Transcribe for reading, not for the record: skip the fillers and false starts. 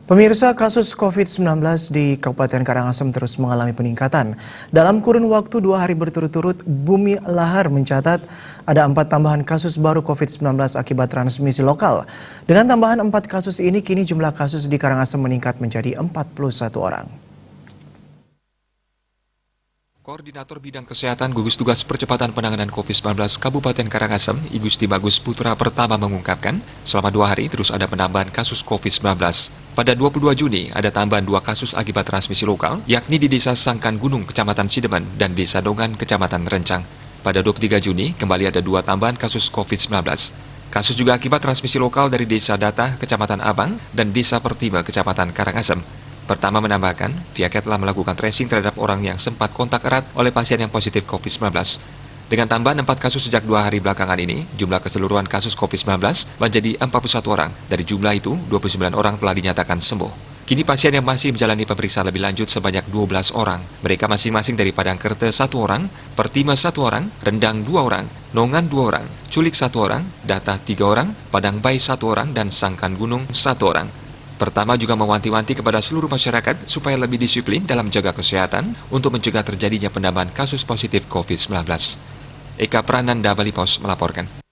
Pemirsa, kasus COVID-19 di Kabupaten Karangasem terus mengalami peningkatan. Dalam kurun waktu 2 hari berturut-turut, Bumi Lahar mencatat ada 4 tambahan kasus baru COVID-19 akibat transmisi lokal. Dengan tambahan 4 kasus ini, kini jumlah kasus di Karangasem meningkat menjadi 41 orang. Koordinator Bidang Kesehatan Gugus Tugas Percepatan Penanganan COVID-19 Kabupaten Karangasem, Igusti Bagus Putra Pertama mengungkapkan, selama 2 hari terus ada penambahan kasus COVID-19. Pada 22 Juni, ada tambahan 2 kasus akibat transmisi lokal, yakni di Desa Sangkan Gunung, Kecamatan Sidemen, dan Desa Dongan, Kecamatan Rencang. Pada 23 Juni, kembali ada 2 tambahan kasus COVID-19. Kasus juga akibat transmisi lokal dari Desa Datah, Kecamatan Abang, dan Desa Pertiba, Kecamatan Karangasem. Pertama menambahkan, pihaknya telah melakukan tracing terhadap orang yang sempat kontak erat oleh pasien yang positif COVID-19. Dengan tambahan 4 kasus sejak 2 hari belakangan ini, jumlah keseluruhan kasus COVID-19 menjadi 41 orang. Dari jumlah itu, 29 orang telah dinyatakan sembuh. Kini pasien yang masih menjalani pemeriksaan lebih lanjut sebanyak 12 orang. Mereka masing-masing dari Padangkerte 1 orang, Pertima 1 orang, Rendang 2 orang, Nongan 2 orang, Culik 1 orang, Datah 3 orang, Padangbai 1 orang, dan Sangkan Gunung 1 orang. Pertama juga mewanti-wanti kepada seluruh masyarakat supaya lebih disiplin dalam menjaga kesehatan untuk mencegah terjadinya penambahan kasus positif COVID-19. Eka Prananda, Bali Pos melaporkan.